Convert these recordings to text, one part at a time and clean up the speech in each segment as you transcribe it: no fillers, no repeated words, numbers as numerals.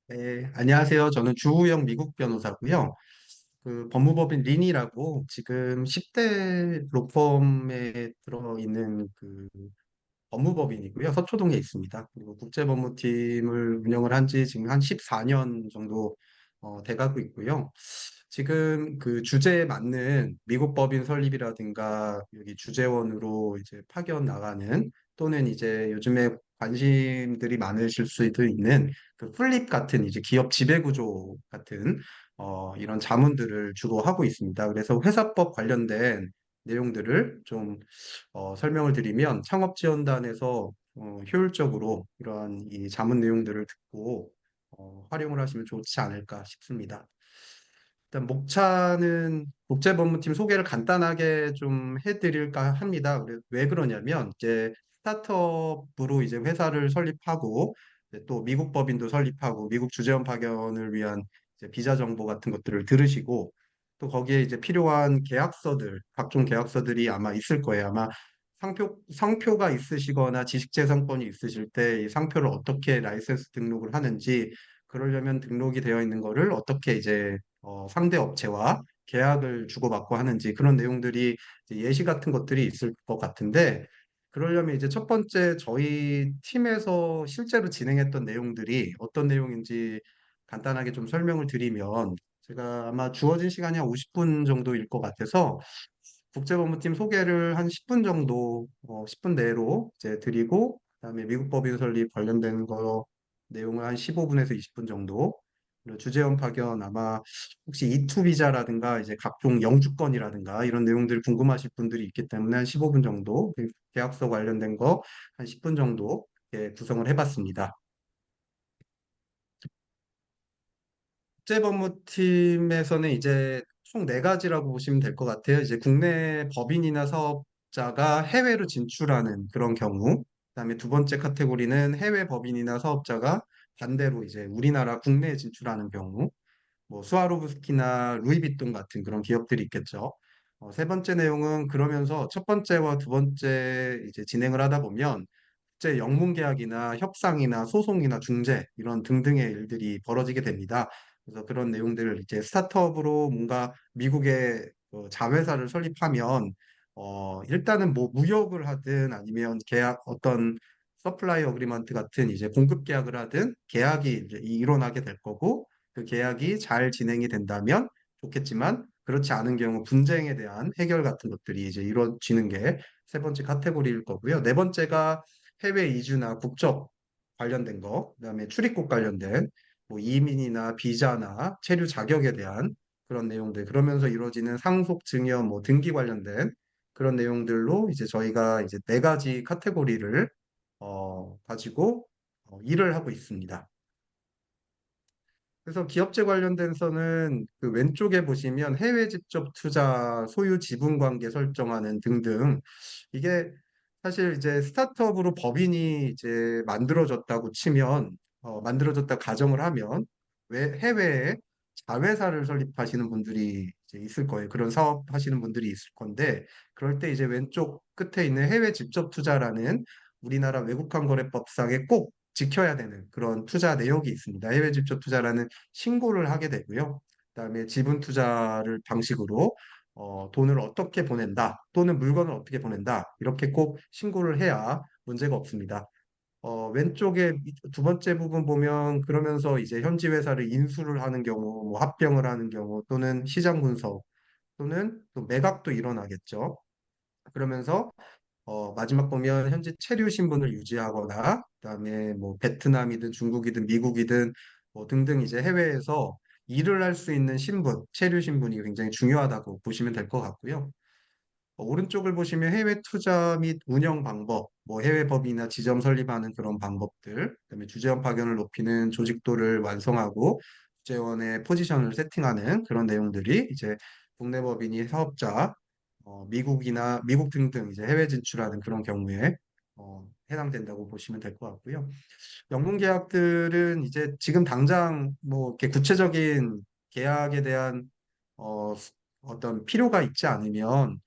네, 안녕하세요. 저는 주우영 미국 변호사고요. 그 법무법인 린이라고 지금 10대 로펌에 들어있는 그 법무법인이고요. 서초동에 있습니다. 그리고 국제법무팀을 운영을 한 지 지금 한 14년 정도 돼가고 있고요. 지금 그 주제에 맞는 미국 법인 설립이라든가 여기 주재원으로 이제 파견 나가는 또는 이제 요즘에 관심들이 많으실 수도 있는 그 플립 같은 이제 기업 지배구조 같은 이런 자문들을 주로 하고 있습니다. 그래서 회사법 관련된 내용들을 좀 설명을 드리면 창업지원단에서 효율적으로 이러한 이 자문 내용들을 듣고 활용을 하시면 좋지 않을까 싶습니다. 일단 목차는 국제법무팀 소개를 간단하게 좀 해드릴까 합니다. 왜 그러냐면 이제 스타트업으로 이제 회사를 설립하고 이제 또 미국 법인도 설립하고 미국 주재원 파견을 위한 이제 비자 정보 같은 것들을 들으시고 또 거기에 이제 필요한 계약서들, 각종 계약서들이 아마 있을 거예요. 아마 상표가 있으시거나 지식재산권이 있으실 때 이 상표를 어떻게 라이센스 등록을 하는지 그러려면 등록이 되어 있는 거를 어떻게 이제 상대 업체와 계약을 주고받고 하는지 그런 내용들이 이제 예시 같은 것들이 있을 것 같은데 그러려면 이제 첫 번째 저희 팀에서 실제로 진행했던 내용들이 어떤 내용인지 간단하게 좀 설명을 드리면 제가 아마 주어진 시간이 한 50분 정도일 것 같아서 국제법무팀 소개를 한 10분 정도, 10분 내로 이제 드리고, 그다음에 미국 법인 설립 관련된 거 내용을 한 15분에서 20분 정도, 그리고 주재원 파견 아마 혹시 E2 비자라든가 이제 각종 영주권이라든가 이런 내용들 궁금하실 분들이 있기 때문에 한 15분 정도, 그리고 계약서 관련된 거 한 10분 정도 이렇게 구성을 해봤습니다. 국제법무팀에서는 이제 총 네 가지라고 보시면 될 것 같아요. 이제 국내 법인이나 사업자가 해외로 진출하는 그런 경우, 그다음에 두 번째 카테고리는 해외 법인이나 사업자가 반대로 이제 우리나라 국내에 진출하는 경우, 뭐 스와로브스키나 루이비통 같은 그런 기업들이 있겠죠. 세 번째 내용은 그러면서 첫 번째와 두 번째 이제 진행을 하다 보면 국제 영문 계약이나 협상이나 소송이나 중재 이런 등등의 일들이 벌어지게 됩니다. 그래서 그런 내용들을 이제 스타트업으로 뭔가 미국에 자회사를 설립하면 일단은 뭐 무역을 하든 아니면 계약 어떤 서플라이 어그리먼트 같은 이제 공급 계약을 하든 계약이 이제 일어나게 될 거고 그 계약이 잘 진행이 된다면 좋겠지만 그렇지 않은 경우 분쟁에 대한 해결 같은 것들이 이제 이루어지는 게 세 번째 카테고리일 거고요. 네 번째가 해외 이주나 국적 관련된 거, 그다음에 출입국 관련된 뭐 이민이나 비자나 체류 자격에 대한 그런 내용들, 그러면서 이루어지는 상속 증여, 뭐 등기 관련된 그런 내용들로 이제 저희가 이제 네 가지 카테고리를 가지고 일을 하고 있습니다. 그래서 기업체 관련돼서는 그 왼쪽에 보시면 해외 직접 투자, 소유 지분 관계 설정하는 등등 이게 사실 이제 스타트업으로 법인이 이제 만들어졌다고 치면 만들어졌다 가정을 하면 왜 해외에 자회사를 설립하시는 분들이 이제 있을 거예요. 그런 사업 하시는 분들이 있을 건데 그럴 때 이제 왼쪽 끝에 있는 해외 직접 투자라는 우리나라 외국환거래법상에 꼭 지켜야 되는 그런 투자 내역이 있습니다. 해외 직접 투자라는 신고를 하게 되고요. 그다음에 지분 투자를 방식으로 돈을 어떻게 보낸다 또는 물건을 어떻게 보낸다 이렇게 꼭 신고를 해야 문제가 없습니다. 왼쪽에 두 번째 부분 보면 그러면서 이제 현지 회사를 인수를 하는 경우, 뭐 합병을 하는 경우 또는 시장 분석 또는 또 매각도 일어나겠죠. 그러면서 마지막 보면 현재 체류 신분을 유지하거나 그다음에 뭐 베트남이든 중국이든 미국이든 뭐 등등 이제 해외에서 일을 할 수 있는 신분, 체류 신분이 굉장히 중요하다고 보시면 될 것 같고요. 오른쪽을 보시면 해외 투자 및 운영 방법, 뭐 해외 법인이나 지점 설립하는 그런 방법들, 그다음에 주재원 파견을 높이는 조직도를 완성하고 주재원의 포지션을 세팅하는 그런 내용들이 이제 국내 법인이 사업자, 미국이나 미국 등등 이제 해외 진출하는 그런 경우에 해당된다고 보시면 될 것 같고요. 영문 계약들은 이제 지금 당장 뭐 이렇게 구체적인 계약에 대한 어, 어떤 필요가 있지 않으면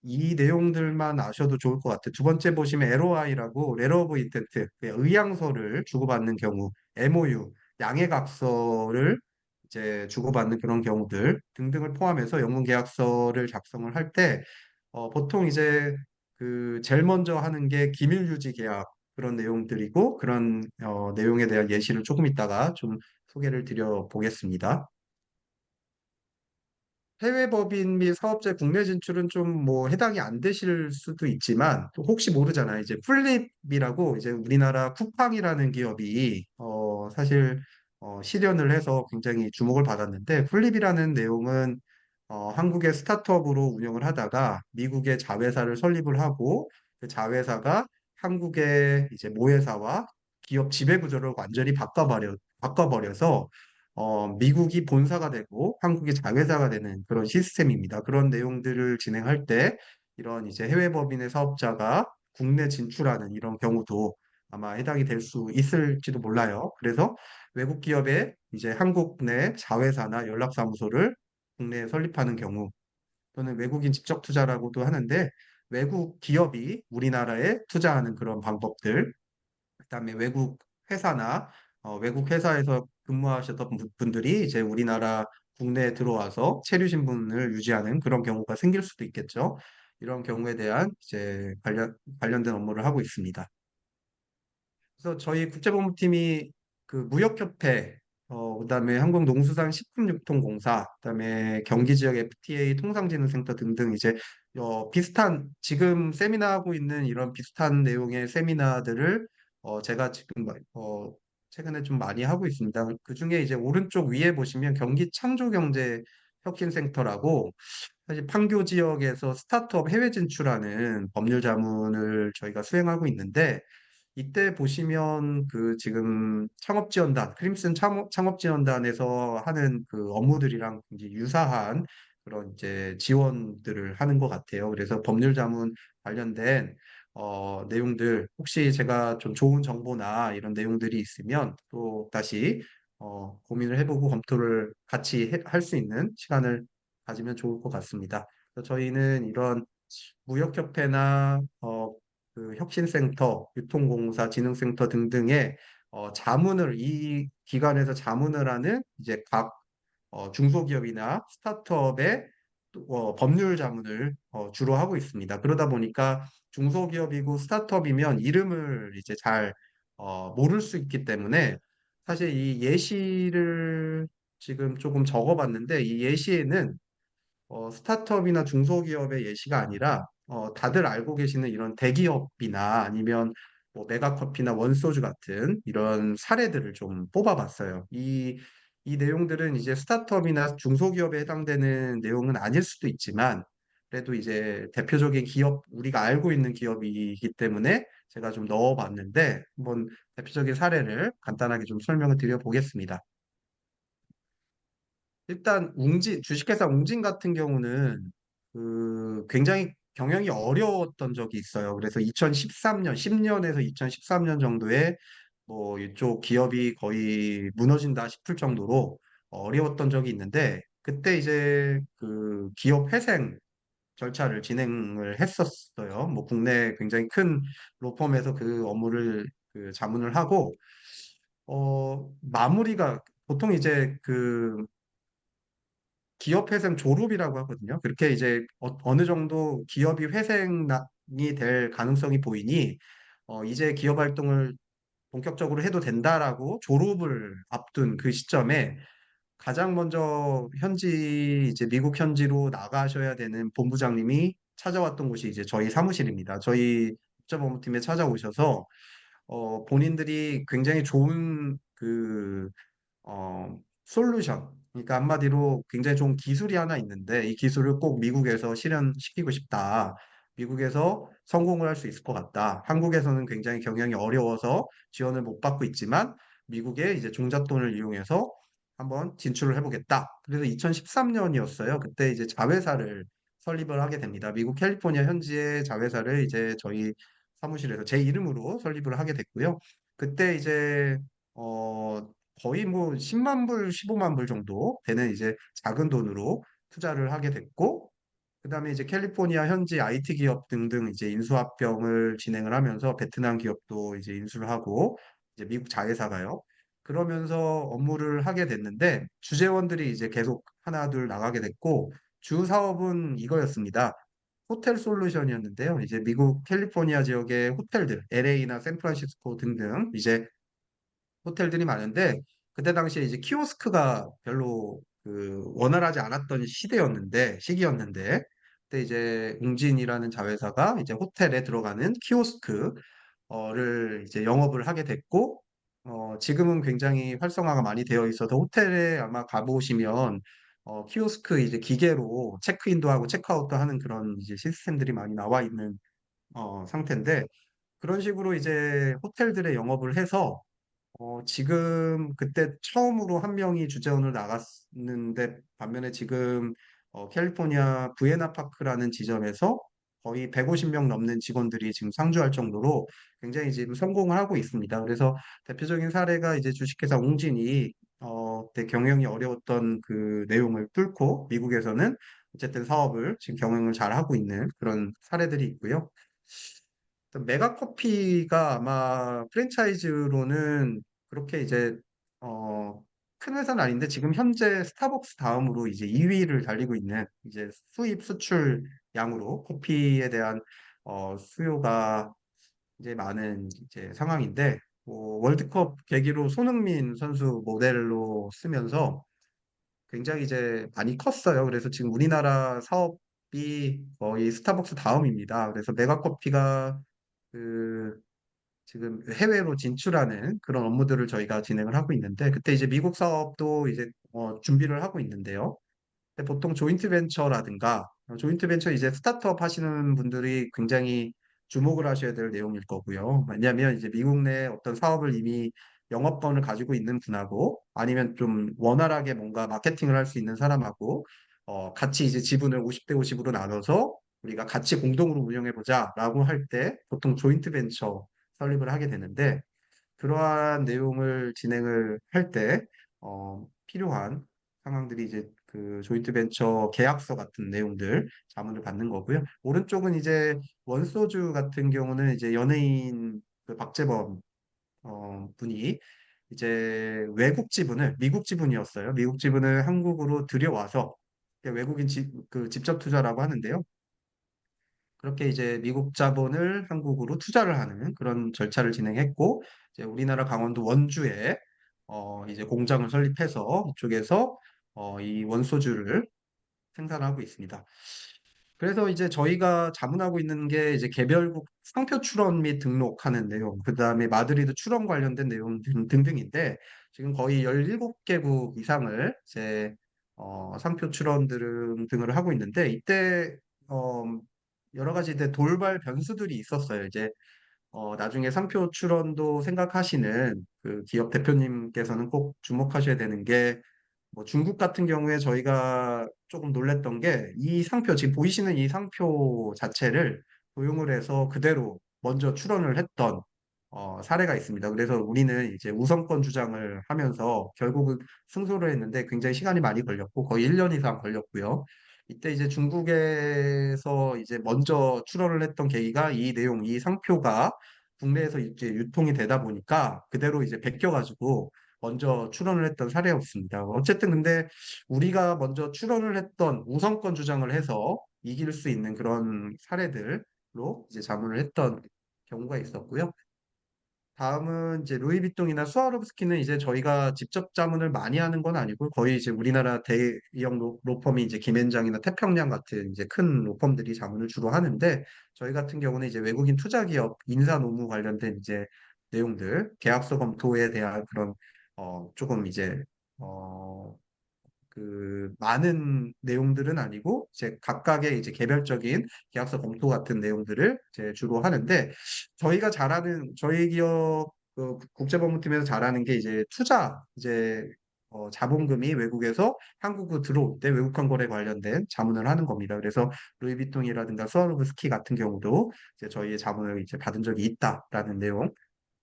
이 내용들만 아셔도 좋을 것 같아요. 두 번째 보시면 LOI라고 Letter of Intent, 의향서를 주고받는 경우. MOU, 양해각서를 이제 주고받는 그런 경우들 등등을 포함해서 영문 계약서를 작성을 할 때 보통 이제 그 제일 먼저 하는 게 기밀 유지 계약 그런 내용들이고 그런 내용에 대한 예시를 조금 이따가 좀 소개를 드려 보겠습니다. 해외 법인 및 사업자의 국내 진출은 좀 뭐 해당이 안 되실 수도 있지만 또 혹시 모르잖아요. 이제 플립이라고 이제 우리나라 쿠팡이라는 기업이 사실 실현을 해서 굉장히 주목을 받았는데 플립이라는 내용은 한국의 스타트업으로 운영을 하다가 미국의 자회사를 설립을 하고 그 자회사가 한국의 이제 모회사와 기업 지배 구조를 완전히 바꿔버려서 미국이 본사가 되고 한국이 자회사가 되는 그런 시스템입니다. 그런 내용들을 진행할 때 이런 이제 해외 법인의 사업자가 국내 진출하는 이런 경우도 아마 해당이 될 수 있을지도 몰라요. 그래서 외국 기업의 이제 한국 내 자회사나 연락사무소를 국내에 설립하는 경우 또는 외국인 직접 투자라고도 하는데 외국 기업이 우리나라에 투자하는 그런 방법들 그다음에 외국 회사나 외국 회사에서 근무하셨던 분들이 이제 우리나라 국내에 들어와서 체류 신분을 유지하는 그런 경우가 생길 수도 있겠죠. 이런 경우에 대한 이제 관련된 업무를 하고 있습니다. 그래서 저희 국제법무팀이 그 무역협회, 그다음에 한국농수산식품유통공사, 그다음에 경기지역 FTA 통상진흥센터 등등 이제 비슷한 지금 세미나하고 있는 이런 비슷한 내용의 세미나들을 제가 지금 최근에 좀 많이 하고 있습니다. 그중에 이제 오른쪽 위에 보시면 경기창조경제혁신센터라고 사실 판교 지역에서 스타트업 해외 진출하는 법률 자문을 저희가 수행하고 있는데 이때 보시면 그 지금 창업지원단, 크림슨 창업지원단에서 하는 그 업무들이랑 굉장히 유사한 그런 이제 지원들을 하는 것 같아요. 그래서 법률 자문 관련된 내용들 혹시 제가 좀 좋은 정보나 이런 내용들이 있으면 또 다시 고민을 해보고 검토를 같이 할 수 있는 시간을 가지면 좋을 것 같습니다. 그래서 저희는 이런 무역협회나 그 혁신센터, 유통공사, 진흥센터 등등의 자문을 이 기관에서 자문을 하는 이제 각 중소기업이나 스타트업의 법률 자문을 주로 하고 있습니다. 그러다 보니까 중소기업이고 스타트업이면 이름을 이제 잘 모를 수 있기 때문에 사실 이 예시를 지금 조금 적어봤는데 이 예시에는 스타트업이나 중소기업의 예시가 아니라 다들 알고 계시는 이런 대기업이나 아니면 뭐 메가커피나 원소주 같은 이런 사례들을 좀 뽑아봤어요. 이 내용들은 이제 스타트업이나 중소기업에 해당되는 내용은 아닐 수도 있지만 그래도 이제 대표적인 기업, 우리가 알고 있는 기업이기 때문에 제가 좀 넣어봤는데 한번 대표적인 사례를 간단하게 좀 설명을 드려보겠습니다. 일단 주식회사 웅진 같은 경우는 그 굉장히 경영이 어려웠던 적이 있어요. 그래서 2013년, 10년에서 2013년 정도에 뭐 이쪽 기업이 거의 무너진다 싶을 정도로 어려웠던 적이 있는데 그때 이제 그 기업 회생 절차를 진행을 했었어요. 뭐 국내 굉장히 큰 로펌에서 그 업무를 그 자문을 하고 마무리가 보통 이제 그 기업 회생 졸업이라고 하거든요. 그렇게 이제 느 정도 기업이 회생이 될 가능성이 보이니 이제 기업 활동을 본격적으로 해도 된다라고 졸업을 앞둔 그 시점에 가장 먼저 이제 미국 현지로 나가셔야 되는 본부장님이 찾아왔던 곳이 이제 저희 사무실입니다. 저희 국제법무팀에 찾아오셔서 본인들이 굉장히 좋은 그 솔루션. 그러니까 한마디로 굉장히 좋은 기술이 하나 있는데 이 기술을 꼭 미국에서 실현시키고 싶다. 미국에서 성공을 할 수 있을 것 같다. 한국에서는 굉장히 경영이 어려워서 지원을 못 받고 있지만 미국에 이제 종잣돈을 이용해서 한번 진출을 해보겠다. 그래서 2013년이었어요. 그때 이제 자회사를 설립을 하게 됩니다. 미국 캘리포니아 현지의 자회사를 이제 저희 사무실에서 제 이름으로 설립을 하게 됐고요. 그때 이제 어, 거의 뭐 10만 불, 15만 불 정도 되는 이제 작은 돈으로 투자를 하게 됐고, 그다음에 이제 캘리포니아 현지 IT 기업 등등 이제 인수합병을 진행을 하면서 베트남 기업도 이제 인수를 하고, 이제 미국 자회사가요. 그러면서 업무를 하게 됐는데 주재원들이 이제 계속 하나 둘 나가게 됐고 주 사업은 이거였습니다. 호텔 솔루션이었는데요. 이제 미국 캘리포니아 지역의 호텔들, LA나 샌프란시스코 등등 이제 호텔들이 많은데 그때 당시에 이제 키오스크가 별로 원활하지 않았던 시기였는데 그때 이제 웅진이라는 자회사가 이제 호텔에 들어가는 키오스크를 이제 영업을 하게 됐고 지금은 굉장히 활성화가 많이 되어 있어서 호텔에 아마 가보시면 키오스크 이제 기계로 체크인도 하고 체크아웃도 하는 그런 이제 시스템들이 많이 나와 있는 상태인데 그런 식으로 이제 호텔들의 영업을 해서 지금 그때 처음으로 한 명이 주재원을 나갔는데 반면에 지금 캘리포니아 부에나 파크라는 지점에서 거의 150명 넘는 직원들이 지금 상주할 정도로 굉장히 지금 성공을 하고 있습니다. 그래서 대표적인 사례가 이제 주식회사 웅진이 그때 경영이 어려웠던 그 내용을 뚫고 미국에서는 어쨌든 사업을 지금 경영을 잘 하고 있는 그런 사례들이 있고요. 메가커피가 아마 프랜차이즈로는 그렇게 이제 어, 큰 회사는 아닌데 지금 현재 스타벅스 다음으로 이제 2위를 달리고 있는 이제 수입 수출 양으로 커피에 대한 수요가 이제 많은 이제 상황인데 월드컵 계기로 손흥민 선수 모델로 쓰면서 굉장히 이제 많이 컸어요. 그래서 지금 우리나라 사업이 거의 스타벅스 다음입니다. 그래서 메가커피가 그 지금 해외로 진출하는 그런 업무들을 저희가 진행을 하고 있는데 그때 이제 미국 사업도 이제 준비를 하고 있는데요. 근데 보통 조인트 벤처라든가 조인트 벤처 이제 스타트업 하시는 분들이 굉장히 주목을 하셔야 될 내용일 거고요. 왜냐하면 이제 미국 내 어떤 사업을 이미 영업권을 가지고 있는 분하고 아니면 좀 원활하게 뭔가 마케팅을 할 수 있는 사람하고 같이 이제 지분을 50대 50으로 나눠서 우리가 같이 공동으로 운영해 보자라고 할 때 보통 조인트 벤처 설립을 하게 되는데 그러한 내용을 진행을 할 때 필요한 상황들이 이제 그 조인트 벤처 계약서 같은 내용들 자문을 받는 거고요. 오른쪽은 이제 원소주 같은 경우는 이제 연예인 그 박재범 분이 이제 외국 지분을 미국 지분이었어요. 미국 지분을 한국으로 들여와서 외국인 그 직접 투자라고 하는데요. 그렇게 이제 미국 자본을 한국으로 투자를 하는 그런 절차를 진행했고, 이제 우리나라 강원도 원주에 이제 공장을 설립해서 이쪽에서 이 원소주를 생산하고 있습니다. 그래서 이제 저희가 자문하고 있는 게 이제 개별국 상표 출원 및 등록하는 내용, 그 다음에 마드리드 출원 관련된 내용 등등인데 지금 거의 17개국 이상을 이제 상표 출원 등을 하고 있는데 이때 어, 여러 가지 이제 돌발 변수들이 있었어요. 이제 나중에 상표 출원도 생각하시는 그 기업 대표님께서는 꼭 주목하셔야 되는 게 뭐 중국 같은 경우에 저희가 조금 놀랬던 게 이 상표, 지금 보이시는 이 상표 자체를 도용을 해서 그대로 먼저 출원을 했던 사례가 있습니다. 그래서 우리는 이제 우선권 주장을 하면서 결국은 승소를 했는데 굉장히 시간이 많이 걸렸고 거의 1년 이상 걸렸고요. 이때 이제 중국에서 이제 먼저 출원을 했던 계기가 이 내용, 이 상표가 국내에서 이제 유통이 되다 보니까 그대로 이제 베껴가지고 먼저 출원을 했던 사례였습니다. 어쨌든 근데 우리가 먼저 출원을 했던 우선권 주장을 해서 이길 수 있는 그런 사례들로 이제 자문을 했던 경우가 있었고요. 다음은 이제 루이비통이나 스와rov스키는 이제 저희가 직접 자문을 많이 하는 건 아니고 거의 이제 우리나라 대형 로펌이 이제 김앤장이나 태평양 같은 이제 큰 로펌들이 자문을 주로 하는데 저희 같은 경우는 이제 외국인 투자 기업 인사 노무 관련된 이제 내용들 계약서 검토에 대한 그런 조금 이제 어 그 많은 내용들은 아니고 이제 각각의 이제 개별적인 계약서 검토 같은 내용들을 이제 주로 하는데 저희가 잘하는 저희 기업 그 국제법무팀에서 잘하는 게 이제 투자 이제 자본금이 외국에서 한국으로 들어올 때 외국환 거래 관련된 자문을 하는 겁니다. 그래서 루이비통이라든가 스와로브스키 같은 경우도 이제 저희의 자문을 이제 받은 적이 있다라는 내용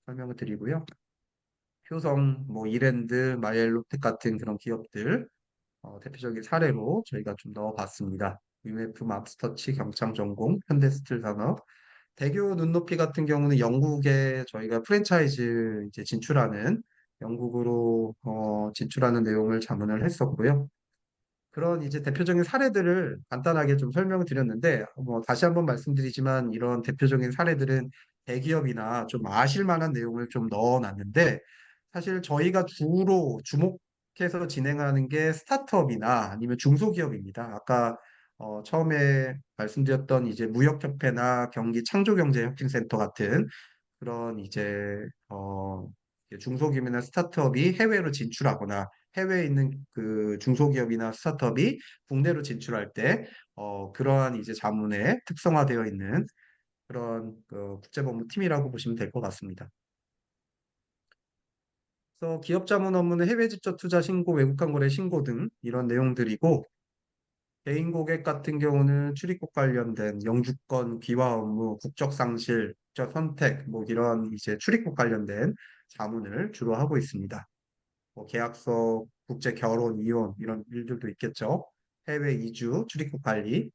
설명을 드리고요. 효성, 뭐 이랜드, 마이엘로텍 같은 그런 기업들 대표적인 사례로 저희가 좀 넣어봤습니다. UMF, 맙스터치, 경창전공, 현대스틸산업, 대교 눈높이 같은 경우는 영국에 저희가 프랜차이즈 이제 진출하는 영국으로 진출하는 내용을 자문을 했었고요. 그런 이제 대표적인 사례들을 간단하게 좀 설명을 드렸는데, 뭐 다시 한번 말씀드리지만 이런 대표적인 사례들은 대기업이나 좀 아실 만한 내용을 좀 넣어놨는데, 사실 저희가 주로 주목해서 진행하는 게 스타트업이나 아니면 중소기업입니다. 아까 처음에 말씀드렸던 이제 무역협회나 경기창조경제혁신센터 같은 그런 이제 중소기업이나 스타트업이 해외로 진출하거나 해외에 있는 그 중소기업이나 스타트업이 국내로 진출할 때 그러한 이제 자문에 특성화되어 있는 그런 그 국제법무팀이라고 보시면 될 것 같습니다. 그래서 기업 자문 업무는 해외 직접 투자 신고, 외국한 거래 신고 등 이런 내용들이고, 개인 고객 같은 경우는 출입국 관련된 영주권 귀화 업무, 국적 상실, 국적 선택 뭐 이런 이제 출입국 관련된 자문을 주로 하고 있습니다. 뭐 계약서, 국제 결혼, 이혼 이런 일들도 있겠죠. 해외 이주, 출입국 관리